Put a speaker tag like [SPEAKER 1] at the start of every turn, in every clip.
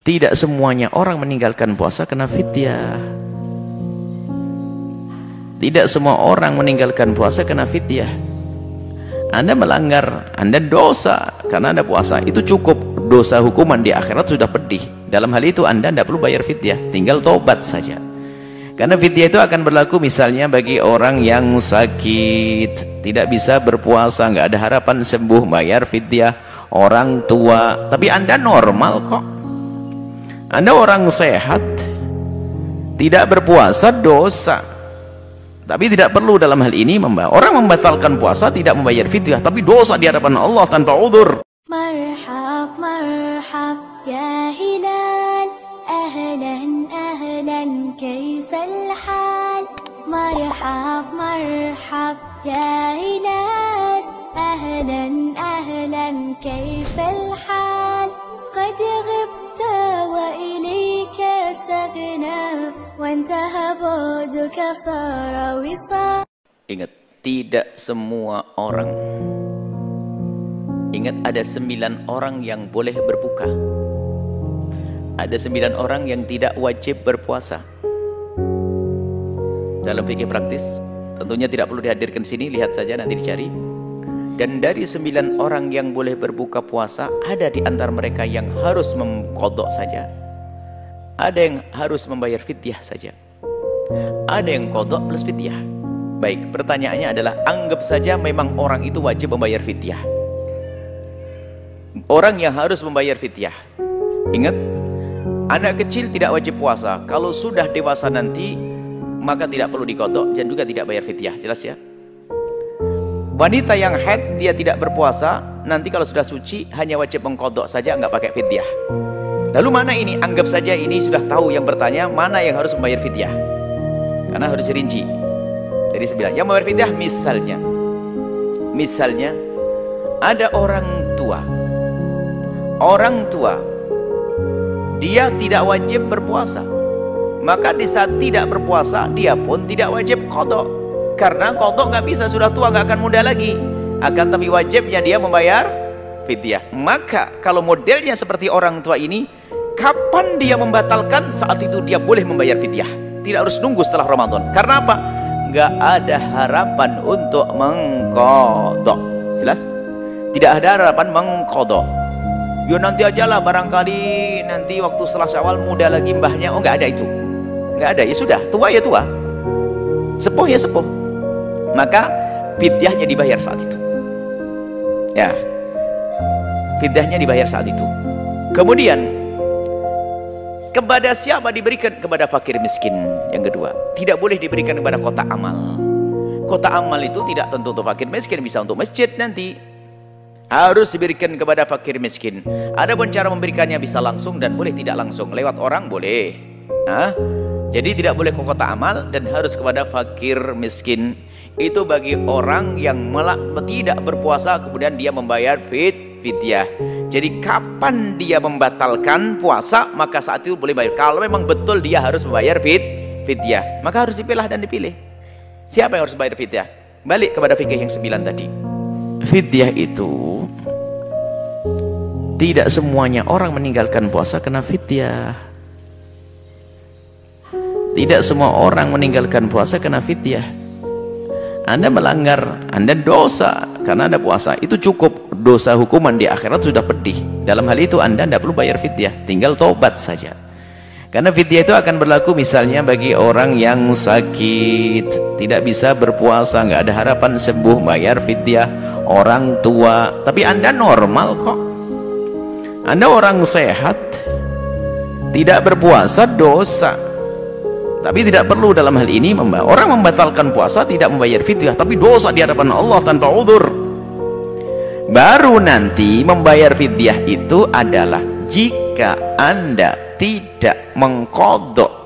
[SPEAKER 1] Tidak semuanya orang meninggalkan puasa kena fidyah. Tidak semua orang meninggalkan puasa kena fidyah. Anda melanggar, Anda dosa karena Anda puasa, itu cukup. Dosa hukuman di akhirat sudah pedih. Dalam hal itu Anda tidak perlu bayar fidyah, tinggal tobat saja. Karena fidyah itu akan berlaku misalnya bagi orang yang sakit, tidak bisa berpuasa, nggak ada harapan sembuh, bayar fidyah. Orang tua, tapi Anda normal kok, Anda orang sehat, tidak berpuasa dosa, tapi tidak perlu dalam hal ini orang membatalkan puasa tidak membayar fidyah, tapi dosa di hadapan Allah tanpa uzur.
[SPEAKER 2] Marhab marhab ya hilal, ahlan ahlan kaifal hal. Marhab marhab ya hilal, ahlan ahlan kaifal hal. Qad ghibta wa ilayka astaghna, wa intaha buduka sara wisal. Ingat, tidak semua orang. Ingat, ada 9 orang yang boleh berbuka. Ada 9 orang yang tidak wajib berpuasa. Dalam fikih praktis, tentunya tidak perlu dihadirkan sini, lihat saja nanti dicari. Dan dari 9 orang yang boleh berbuka puasa, ada di antara mereka yang harus mengqadha saja, ada yang harus membayar fidyah saja, ada yang qadha plus fidyah. Baik, pertanyaannya adalah, anggap saja memang orang itu wajib membayar fidyah. Orang yang harus membayar fidyah, ingat, anak kecil tidak wajib puasa. Kalau sudah dewasa nanti, maka tidak perlu diqadha dan juga tidak bayar fidyah. Jelas ya? Wanita yang haid, dia tidak berpuasa, nanti kalau sudah suci hanya wajib mengqadha saja, nggak pakai fidyah. Lalu mana ini? Anggap saja ini sudah tahu yang bertanya mana yang harus membayar fidyah, karena harus rinci. Dari 9 yang membayar fidyah, misalnya ada orang tua, dia tidak wajib berpuasa, maka di saat tidak berpuasa dia pun tidak wajib qadha, karena qadha nggak bisa, sudah tua, nggak akan muda lagi. Akan tapi wajibnya dia membayar fidyah. Maka kalau modelnya seperti orang tua ini, kapan dia membatalkan? Saat itu dia boleh membayar fidyah, tidak harus nunggu setelah Ramadan. Karena apa? Nggak ada harapan untuk mengqadha. Jelas? Tidak ada harapan mengqadha. Ya nanti aja lah, barangkali nanti waktu setelah Syawal muda lagi mbahnya. Oh, nggak ada itu, nggak ada. Ya sudah, tua ya tua, sepuh ya sepuh, maka fidyahnya dibayar saat itu. Ya, fidyahnya dibayar saat itu. Kemudian kepada siapa diberikan? Kepada fakir miskin. Yang kedua, tidak boleh diberikan kepada kota amal. Kota amal itu tidak tentu untuk fakir miskin, bisa untuk masjid nanti. Harus diberikan kepada fakir miskin. Adapun cara memberikannya bisa langsung dan boleh tidak langsung, lewat orang boleh. Jadi tidak boleh ke kota amal dan harus kepada fakir miskin. Itu bagi orang yang tidak berpuasa kemudian dia membayar fidyah. Jadi kapan dia membatalkan puasa, maka saat itu boleh bayar. Kalau memang betul dia harus membayar fidyah, maka harus dipilah dan dipilih. Siapa yang harus bayar fidyah? Balik kepada fikih yang 9 tadi. Fidyah itu tidak semuanya orang meninggalkan puasa kena fidyah. Tidak semua orang meninggalkan puasa kena fidyah. Anda melanggar, Anda dosa karena Anda puasa, itu cukup. Dosa hukuman di akhirat sudah pedih. Dalam hal itu Anda tidak perlu bayar fidyah, tinggal tobat saja. Karena fidyah itu akan berlaku misalnya bagi orang yang sakit, tidak bisa berpuasa, nggak ada harapan sembuh, bayar fidyah. Orang tua, tapi Anda normal kok, Anda orang sehat, tidak berpuasa dosa, tapi tidak perlu dalam hal ini orang membatalkan puasa tidak membayar fidyah, tapi dosa di hadapan Allah tanpa uzur. Baru nanti membayar fidyah itu adalah jika Anda tidak mengqadha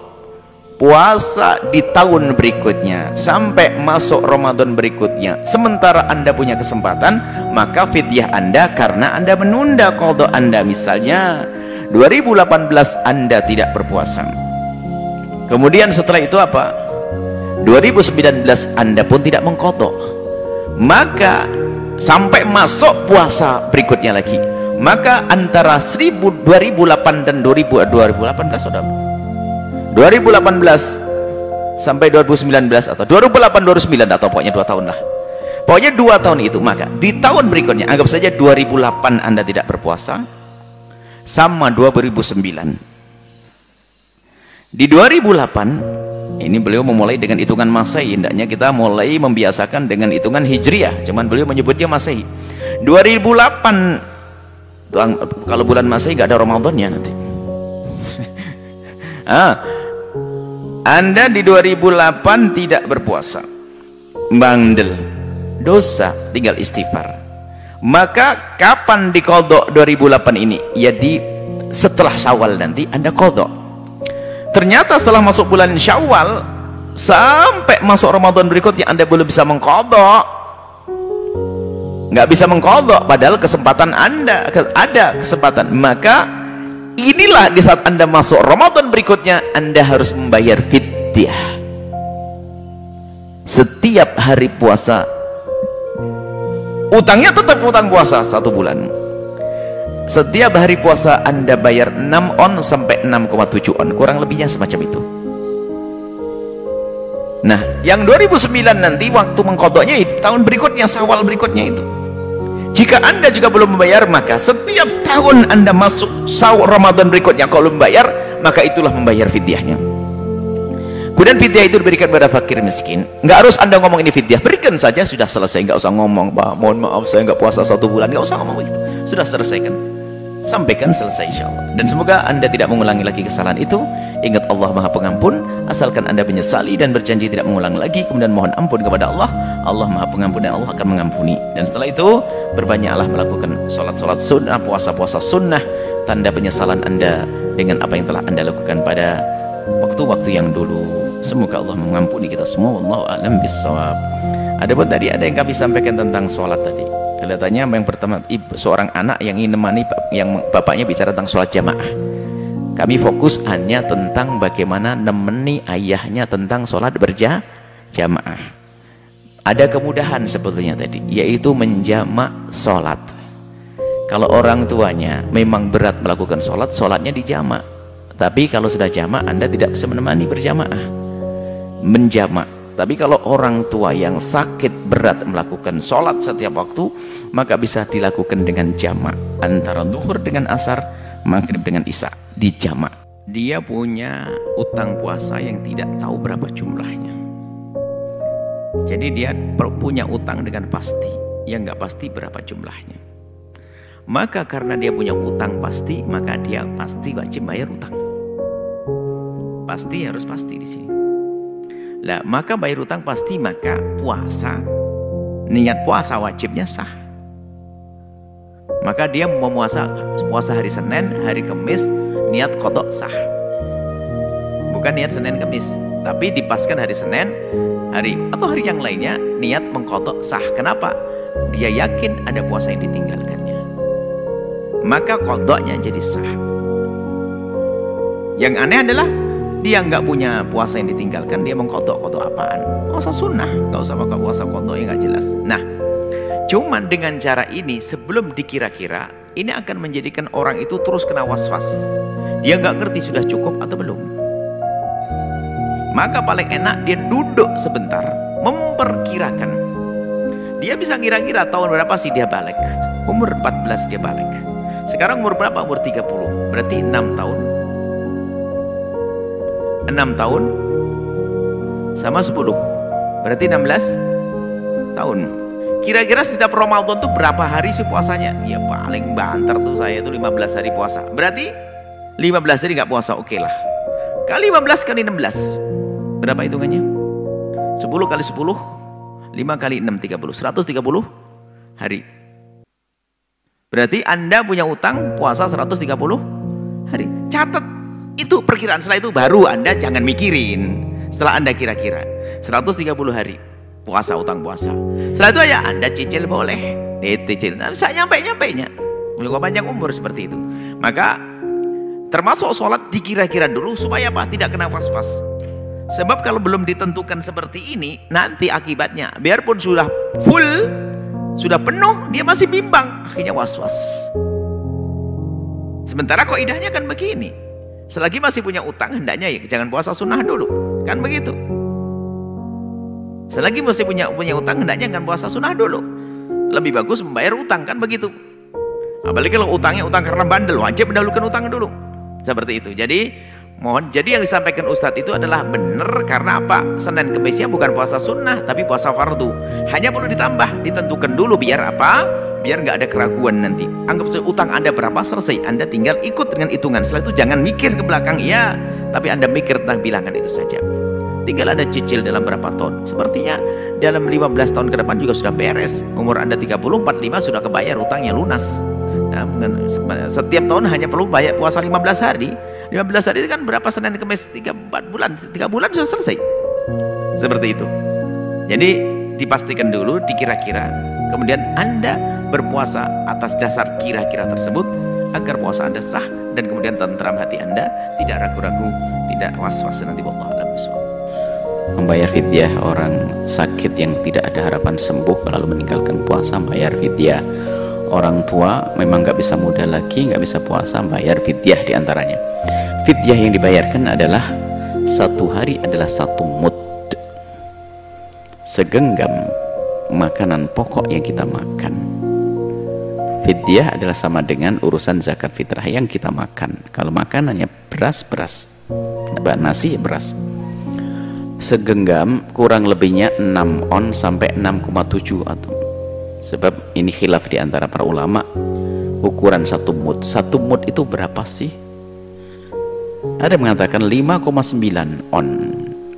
[SPEAKER 2] puasa di tahun berikutnya sampai masuk Ramadan berikutnya, sementara Anda punya kesempatan, maka fidyah Anda karena Anda menunda qadha Anda. Misalnya 2018 Anda tidak berpuasa, kemudian setelah itu apa? 2019 Anda pun tidak mengqadha, maka sampai masuk puasa berikutnya lagi,
[SPEAKER 1] Maka antara 2008 dan 2018 sudah 2018 sampai 2019 atau 2008-2009 atau pokoknya 2 tahun lah, pokoknya 2 tahun itu, maka di tahun berikutnya anggap saja 2008 Anda tidak berpuasa sama 2009. Di 2008 ini beliau memulai dengan hitungan Masehi, hendaknya kita mulai membiasakan dengan hitungan Hijriah, cuman beliau menyebutnya Masehi. 2008 kalau bulan Masehi nggak ada Ramadannya nanti. Anda di 2008 tidak berpuasa, bandel, dosa, tinggal istighfar. Maka kapan dikodok 2008 ini? Ya setelah Syawal nanti Anda kodok. Ternyata setelah masuk bulan Syawal sampai masuk Ramadan berikutnya Anda belum bisa mengkodok, nggak bisa mengkodok, padahal kesempatan Anda ada kesempatan. Maka inilah di saat Anda masuk Ramadan berikutnya Anda harus membayar fidyah. Setiap hari puasa utangnya tetap utang puasa 1 bulan. Setiap hari puasa Anda bayar 6 on sampai 6,7 on, kurang lebihnya semacam itu. Nah, yang 2009 nanti waktu mengkodoknya tahun berikutnya, Syawal berikutnya itu. Jika Anda juga belum membayar, maka setiap tahun Anda masuk Ramadan berikutnya kalau membayar, maka itulah membayar fidyahnya. Kemudian fidyah itu diberikan kepada fakir miskin. Nggak harus Anda ngomong ini fidyah, berikan saja, sudah selesai. Nggak usah ngomong, Pak, mohon maaf saya nggak puasa 1 bulan, nggak usah ngomong itu, sudah selesaikan, sampaikan, selesai insyaallah. Dan semoga Anda tidak mengulangi lagi kesalahan itu. Ingat Allah Maha Pengampun, asalkan Anda menyesali dan berjanji tidak mengulang lagi, kemudian mohon ampun kepada Allah. Allah Maha Pengampun dan Allah akan mengampuni. Dan setelah itu berbanyaklah melakukan sholat-sholat sunnah, puasa-puasa sunnah, tanda penyesalan Anda dengan apa yang telah Anda lakukan pada waktu-waktu yang dulu. Semoga Allah mengampuni kita semua. Wallahu a'lam bissawab. Adapun tadi ada yang kami sampaikan tentang sholat tadi. Kelihatannya yang pertama, seorang anak yang ingin menemani yang bapaknya bicara tentang sholat jamaah. Kami fokus hanya tentang bagaimana nemeni ayahnya tentang sholat berjamaah. Ada kemudahan sebetulnya tadi, yaitu menjamak sholat. Kalau orang tuanya memang berat melakukan sholat, sholatnya dijamak. Tapi kalau sudah jamak, Anda tidak bisa menemani berjamaah, menjamak. Tapi kalau orang tua yang sakit berat melakukan sholat setiap waktu, maka bisa dilakukan dengan jamak antara zuhur dengan asar, maghrib dengan isya, dijamak. Dia punya utang puasa yang tidak tahu berapa jumlahnya. Jadi dia punya utang dengan pasti, yang nggak pasti berapa jumlahnya. Maka karena dia punya utang pasti, maka dia pasti wajib bayar utang. Pasti, harus pasti di sini. Lah, maka bayar utang pasti, maka puasa, niat puasa wajibnya sah. Maka dia mau puasa hari Senin, hari Kamis, niat qadha sah. Bukan niat Senin Kamis, tapi dipaskan hari Senin, atau hari yang lainnya niat mengqadha sah. Kenapa? Dia yakin ada puasa yang ditinggalkannya. Maka qadhanya jadi sah. Yang aneh adalah dia nggak punya puasa yang ditinggalkan, dia mengqadha apaan? Puasa sunnah, nggak usah pakai puasa qadha yang nggak jelas. Nah, cuman dengan cara ini sebelum dikira-kira, ini akan menjadikan orang itu terus kena was-was. Dia nggak ngerti sudah cukup atau belum. Maka paling enak dia duduk sebentar, memperkirakan. Dia bisa ngira-ngira tahun berapa sih dia balik. Umur 14 dia balik. Sekarang umur berapa? Umur 30. Berarti 6 tahun. 6 tahun sama 10. Berarti 16 tahun. Kira-kira setiap Ramadan tuh berapa hari sih puasanya? Ya paling banter tuh saya tuh 15 hari puasa. Berarti 15 hari nggak puasa, oke lah. Kali 15 kali 16. Berapa hitungannya? 10 kali 10, 5 kali 6, 30. 130 hari. Berarti Anda punya utang puasa 130 hari. Catat itu perkiraan. Setelah itu baru Anda jangan mikirin. Setelah Anda kira-kira 130 hari puasa, utang puasa. Setelah itu ya Anda cicil boleh, dicicil, nah, bisa nyampe-nyampenya. Kalau panjang umur seperti itu. Maka termasuk sholat dikira-kira dulu supaya apa? Tidak kena was-was. Sebab kalau belum ditentukan seperti ini, nanti akibatnya biarpun sudah full, sudah penuh, dia masih bimbang, akhirnya was-was. Sementara kaidahnya kan begini, selagi masih punya utang hendaknya ya jangan puasa sunnah dulu, kan begitu. Selagi masih punya utang hendaknya jangan puasa sunnah dulu, lebih bagus membayar utang, kan begitu. Apalagi kalau utangnya utang karena bandel, wajib mendahulukan utang dulu, seperti itu. Jadi jadi yang disampaikan Ustadz itu adalah benar, karena apa? Senin Kemisnya bukan puasa sunnah tapi puasa fardu, hanya perlu ditambah, ditentukan dulu, biar apa? Biar nggak ada keraguan nanti. Anggap saja utang Anda berapa, selesai, Anda tinggal ikut dengan hitungan. Setelah itu jangan mikir ke belakang, ya, tapi Anda mikir tentang bilangan itu saja. Tinggal Anda cicil dalam berapa tahun. Sepertinya dalam 15 tahun ke depan juga sudah beres. Umur Anda 30, 45 sudah kebayar utangnya, lunas. Nah, setiap tahun hanya perlu bayar puasa 15 hari. 15 hari itu kan berapa? Senin Kemis 3 bulan, 3 bulan sudah selesai. Seperti itu. Jadi dipastikan dulu, dikira-kira, kemudian Anda berpuasa atas dasar kira-kira tersebut agar puasa Anda sah, dan kemudian tentram hati Anda, tidak ragu-ragu, tidak was-was nanti. Wallahu a'lam bishawab. Membayar fidyah orang sakit yang tidak ada harapan sembuh lalu meninggalkan puasa, bayar fidyah. Orang tua memang nggak bisa muda lagi, nggak bisa puasa, bayar fidyah. Diantaranya fidyah yang dibayarkan adalah 1 hari adalah 1 mud, segenggam makanan pokok yang kita makan. Fidyah adalah sama dengan urusan zakat fitrah yang kita makan. Kalau makanannya beras, nasi, beras, segenggam kurang lebihnya 6 on sampai 6,7 atau, sebab ini khilaf di antara para ulama ukuran 1 mud. 1 mud itu berapa sih? Ada yang mengatakan 5,9 on,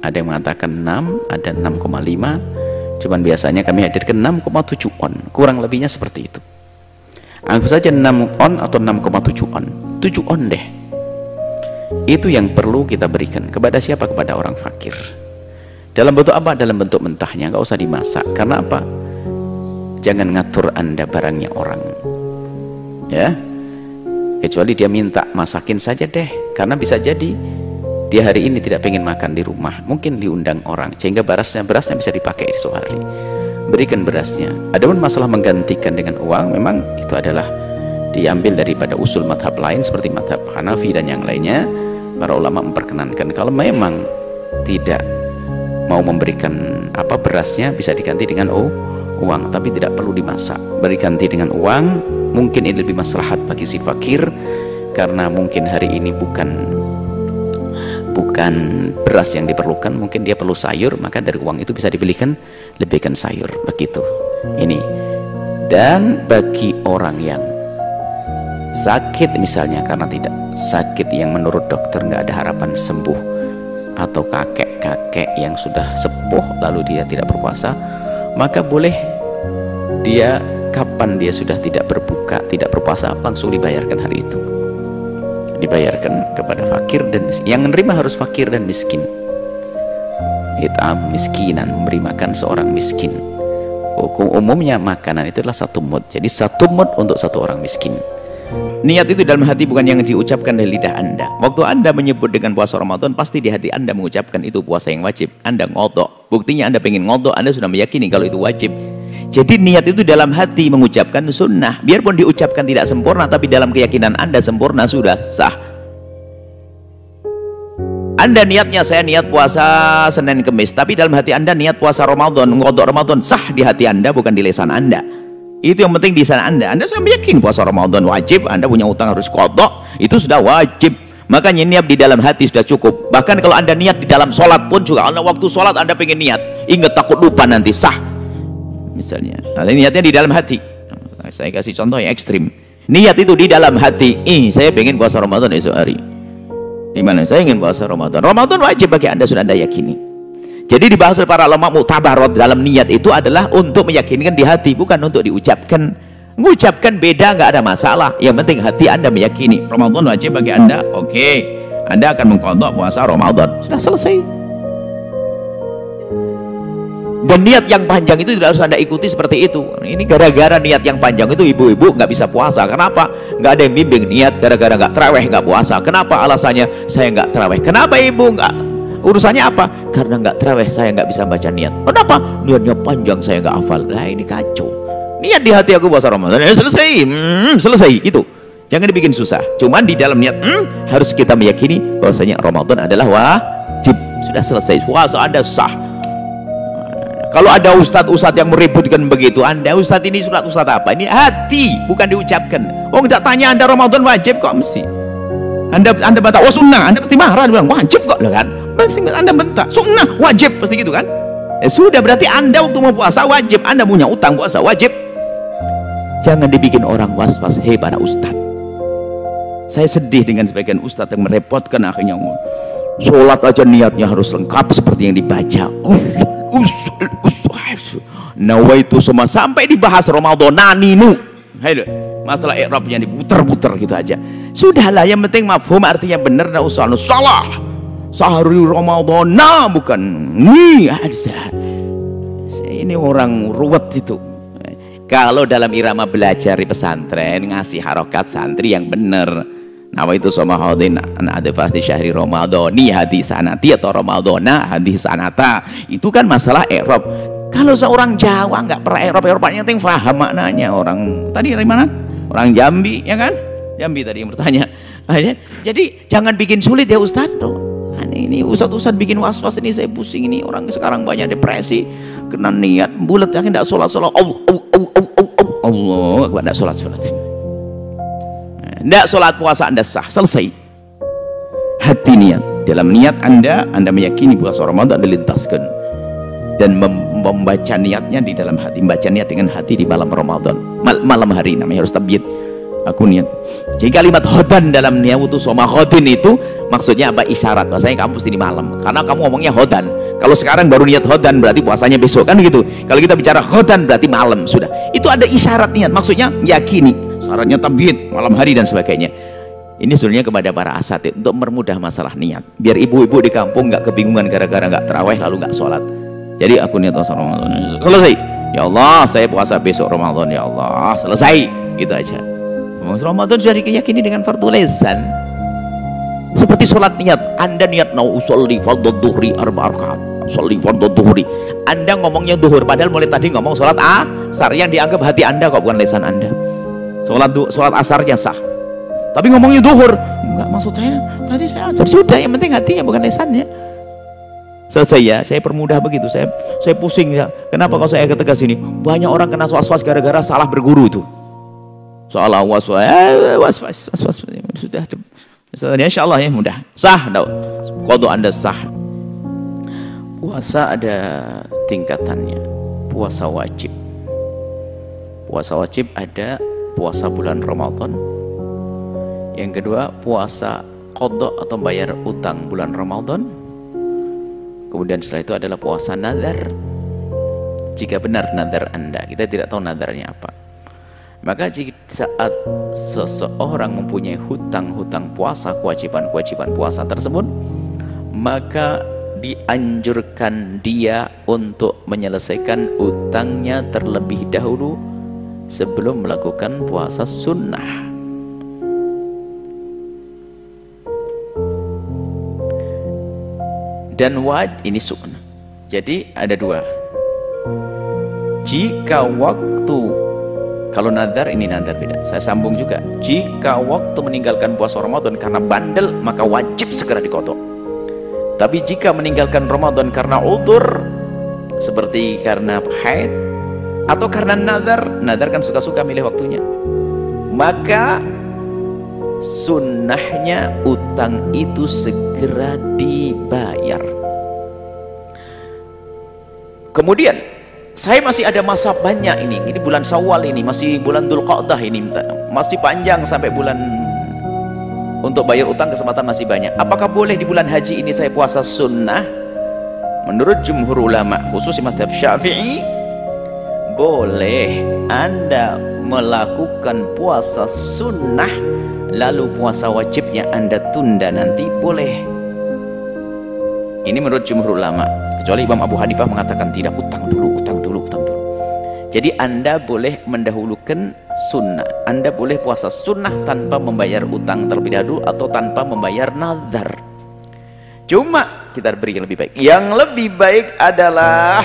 [SPEAKER 1] ada yang mengatakan 6, ada 6,5. Cuman biasanya kami hadirkan 6,7 on, kurang lebihnya seperti itu. Anggap saja 6 on atau 6,7 on, 7 on deh. Itu yang perlu kita berikan kepada siapa? Kepada orang fakir. Dalam bentuk apa? Dalam bentuk mentahnya, nggak usah dimasak. Karena apa? Jangan ngatur Anda barangnya orang, ya. Kecuali dia minta, masakin saja deh. Karena bisa jadi dia hari ini tidak pengen makan di rumah, mungkin diundang orang, sehingga berasnya bisa dipakai esok hari. Berikan berasnya. Adapun masalah menggantikan dengan uang, memang itu adalah diambil daripada usul madhab lain seperti madhab Hanafi dan yang lainnya. Para ulama memperkenankan kalau memang tidak mau memberikan berasnya, bisa diganti dengan uang, tapi tidak perlu dimasak. Berganti dengan uang, mungkin ini lebih maslahat bagi si fakir, karena mungkin hari ini bukan beras yang diperlukan, mungkin dia perlu sayur, maka dari uang itu bisa dibelikan lebihkan sayur, begitu. Ini. Dan bagi orang yang sakit misalnya, karena tidak sakit yang menurut dokter nggak ada harapan sembuh, atau kakek-kakek yang sudah sepuh lalu dia tidak berpuasa, maka boleh dia kapan dia sudah tidak berbuka, tidak berpuasa, langsung dibayarkan hari itu. Dibayarkan kepada fakir dan miskin. Yang menerima harus fakir dan miskin. It'am miskinan, memberi makan seorang miskin. Hukum umumnya makanan itu adalah 1 mud. Jadi 1 mud untuk 1 orang miskin. Niat itu dalam hati, bukan yang diucapkan dari lidah Anda. Waktu Anda menyebut dengan puasa Ramadan, pasti di hati Anda mengucapkan itu puasa yang wajib. Anda ngodok. Buktinya Anda pengen ngodok, Anda sudah meyakini kalau itu wajib. Jadi niat itu dalam hati mengucapkan sunnah. Biarpun diucapkan tidak sempurna, tapi dalam keyakinan Anda sempurna, sudah sah. Anda niatnya, saya niat puasa Senin Kemis, tapi dalam hati Anda niat puasa Ramadan, ngodok Ramadan, sah di hati Anda, bukan di lisan Anda. Itu yang penting di sana Anda. Anda sudah meyakini puasa Ramadan wajib, Anda punya utang harus kodok, itu sudah wajib. Makanya niat di dalam hati sudah cukup. Bahkan kalau Anda niat di dalam sholat pun juga, waktu sholat Anda pengen niat, ingat takut lupa nanti, sah. Misalnya, nah, niatnya di dalam hati. Saya kasih contoh yang ekstrim. Niat itu di dalam hati. Saya pengen puasa Ramadan esok hari. Di mana saya ingin puasa Ramadan. Ramadan wajib bagi Anda, sudah Anda yakini. Jadi dibahas oleh para ulama muktabarat dalam niat itu adalah untuk meyakinkan di hati, bukan untuk diucapkan. Mengucapkan beda, nggak ada masalah. Yang penting hati Anda meyakini Ramadan wajib bagi Anda. Oke, Anda akan mengqadha puasa Ramadan. Sudah selesai. Dan niat yang panjang itu tidak harus Anda ikuti seperti itu. Ini gara-gara niat yang panjang itu ibu-ibu nggak bisa puasa. Kenapa? Nggak ada yang bimbing niat, gara-gara nggak taraweh nggak puasa. Kenapa? Alasannya saya nggak taraweh. Kenapa ibu nggak? Urusannya apa? Karena nggak taraweh saya nggak bisa baca niat. Kenapa? Niatnya panjang, saya nggak hafal. Nah ini kacau. Niat di hati aku puasa Ramadan, selesai, selesai itu. jangan dibikin susah. Cuman di dalam niat harus kita meyakini bahwasanya Ramadan adalah wajib. Sudah selesai, puasa Anda sah. Kalau ada ustadz-ustadz yang meributkan begitu, Anda ustadz ini surat ustadz apa? Ini hati, bukan diucapkan. Oh, tidak tanya Anda Ramadan wajib kok mesti. Anda bantah, oh sunnah, Anda pasti marah, bilang wajib kok, kan? Pasti Anda bantah, sunnah, wajib, pasti gitu kan? Sudah, berarti Anda waktu mau puasa wajib, Anda punya utang puasa wajib. Jangan dibikin orang was-was, hei para ustadz. Saya sedih dengan sebagian ustadz yang merepotkan akhirnya. Sholat aja niatnya harus lengkap seperti yang dibaca. Nawaitu semua sampai dibahas Ramadananinu. Masalah i'rabnya diputar-putar gitu aja. Sudahlah, yang penting mafhum artinya benar, enggak usah salah. Sahri Ramadana bukan nih. Ini orang ruwet itu. Kalau dalam irama belajar di pesantren ngasih harokat santri yang benar. Nawaitu sama hadin an adfati syahri ramadhani hadis sanati atau ramadhana hadis sanata, itu kan masalah i'rab. Kalau seorang Jawa nggak pernah i'rab-i'rabnya, yang penting paham maknanya. Orang tadi dari mana? Orang Jambi, ya kan? Jambi tadi yang bertanya. Jadi jangan bikin sulit ya Ustadz. Ini Ustadz bikin was-was, ini saya pusing. Ini orang sekarang banyak depresi kena niat bulat, yakin tidak sholat Allah tidak sholat tidak sholat puasa Anda sah, selesai. Hati niat, dalam niat Anda meyakini puasa Ramadan Anda lintaskan dan membaca niatnya di dalam hati, membaca niat dengan hati di malam Ramadan, malam hari namanya harus tabyid. Aku niat. Jadi kalimat hodan dalam niyawutu soma hodin itu maksudnya apa? Isyarat bahasanya kamu ini malam, karena kamu ngomongnya hodan. Kalau sekarang baru niat hodan berarti puasanya besok kan gitu. Kalau kita bicara hodan berarti malam sudah. Itu ada isyarat niat, maksudnya yakini. Syaratnya tabyid malam hari dan sebagainya. Ini sebenarnya kepada para asatid untuk mempermudah masalah niat, biar ibu-ibu di kampung nggak kebingungan gara-gara nggak tarawih lalu nggak sholat. Jadi aku niat puasa Ramadan selesai, ya Allah saya puasa besok Ramadan, ya Allah selesai, gitu aja. Ramadan sudah diyakini dengan fardu lisan. Seperti sholat niat, Anda niat mau usolli fardhu dhuhri arba rakaat, usolli fardhu dhuhri, Anda ngomongnya duhur padahal mulai tadi ngomong sholat asar, yang dianggap hati Anda kok bukan lisan Anda. Sholat asarnya sah, tapi ngomongnya duhur, enggak maksud saya tadi saya asar, sudah yang penting hatinya bukan lisannya. Selesai ya, saya permudah begitu. Saya pusing ya. Kenapa kalau saya ketegas ini? Banyak orang kena was-was gara-gara salah berguru itu. Salah was-was sudah. Insya Allah ya mudah. Sah, qadha Anda sah. Puasa ada tingkatannya. Puasa wajib. Puasa wajib ada puasa bulan Ramadan. Yang kedua puasa qadha atau bayar utang bulan Ramadan. Kemudian setelah itu adalah puasa nazar. Jika benar nazar Anda, kita tidak tahu nazarnya apa. Maka jika saat seseorang mempunyai hutang-hutang puasa, kewajiban-kewajiban puasa tersebut, maka dianjurkan dia untuk menyelesaikan utangnya terlebih dahulu sebelum melakukan puasa sunnah. Dan ini sunnah. Jadi ada dua. Jika waktu, kalau nadar ini nadar beda, saya sambung juga. Jika waktu meninggalkan puasa Ramadan karena bandel, maka wajib segera diqadha. Tapi jika meninggalkan Ramadan karena udzur, seperti karena haid atau karena nadar kan suka-suka milih waktunya, maka sunnahnya utang itu segera dibayar. Kemudian saya masih ada masa banyak ini bulan Syawal ini, masih bulan Dzulqa'dah ini, masih panjang sampai bulan untuk bayar utang, kesempatan masih banyak. Apakah boleh di bulan haji ini saya puasa sunnah? Menurut jumhur ulama, khusus mazhab Syafi'i, boleh Anda melakukan puasa sunnah lalu puasa wajibnya Anda tunda nanti, boleh. Ini menurut jumhur ulama, kecuali Imam Abu Hanifah mengatakan tidak, utang dulu. Jadi Anda boleh mendahulukan sunnah, Anda boleh puasa sunnah tanpa membayar utang terlebih dahulu atau tanpa membayar nazar. Cuma kita beri yang lebih baik. Yang lebih baik adalah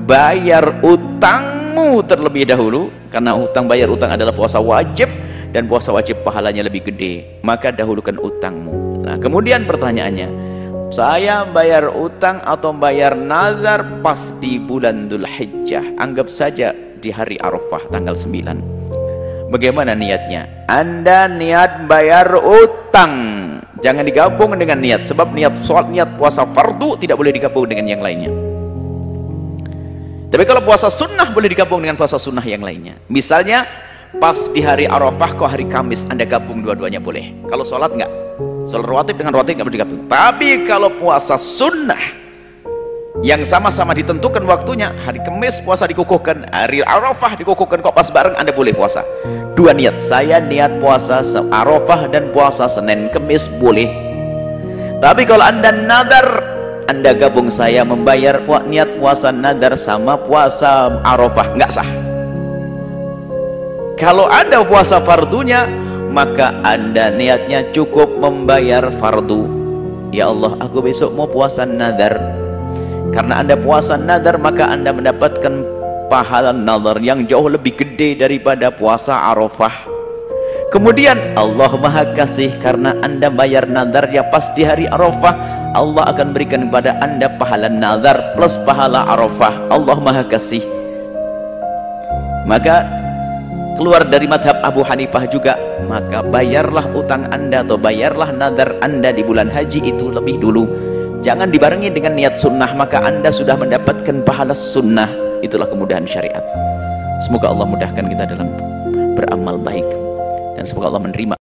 [SPEAKER 1] bayar utangmu terlebih dahulu, karena bayar utang adalah puasa wajib, dan puasa wajib pahalanya lebih gede, maka dahulukan utangmu. Nah, kemudian pertanyaannya, saya bayar utang atau bayar nazar pas di bulan Dzulhijjah, anggap saja di hari Arafah tanggal 9. Bagaimana niatnya? Anda niat bayar utang, jangan digabung dengan niat, sebab niat sholat, niat puasa fardu tidak boleh digabung dengan yang lainnya. Tapi kalau puasa sunnah boleh digabung dengan puasa sunnah yang lainnya. Misalnya pas di hari Arafah kok hari Kamis, Anda gabung dua-duanya boleh. Kalau sholat enggak, sholat rawatib dengan rawatib enggak boleh digabung. Tapi kalau puasa sunnah yang sama-sama ditentukan waktunya, hari Kamis puasa dikukuhkan, hari Arafah dikukuhkan, kok pas bareng, Anda boleh puasa dua niat. Saya niat puasa Arafah dan puasa Senin Kamis boleh. Tapi kalau Anda nadar, Anda gabung, saya membayar niat puasa nadar sama puasa Arafah, nggak sah. Kalau Anda puasa fardunya, maka Anda niatnya cukup membayar fardu. Ya Allah, aku besok mau puasa nadar. Karena Anda puasa nadar, maka Anda mendapatkan pahala nadar yang jauh lebih gede daripada puasa Arafah. Kemudian Allah Maha Kasih, karena Anda bayar nadar ya pas di hari Arafah, Allah akan berikan kepada Anda pahala nazar plus pahala Arafah. Allah Maha Kasih. Maka keluar dari madhab Abu Hanifah juga, maka bayarlah utang Anda atau bayarlah nazar Anda di bulan haji itu lebih dulu. Jangan dibarengi dengan niat sunnah, maka Anda sudah mendapatkan pahala sunnah. Itulah kemudahan syariat. Semoga Allah mudahkan kita dalam beramal baik, dan semoga Allah menerima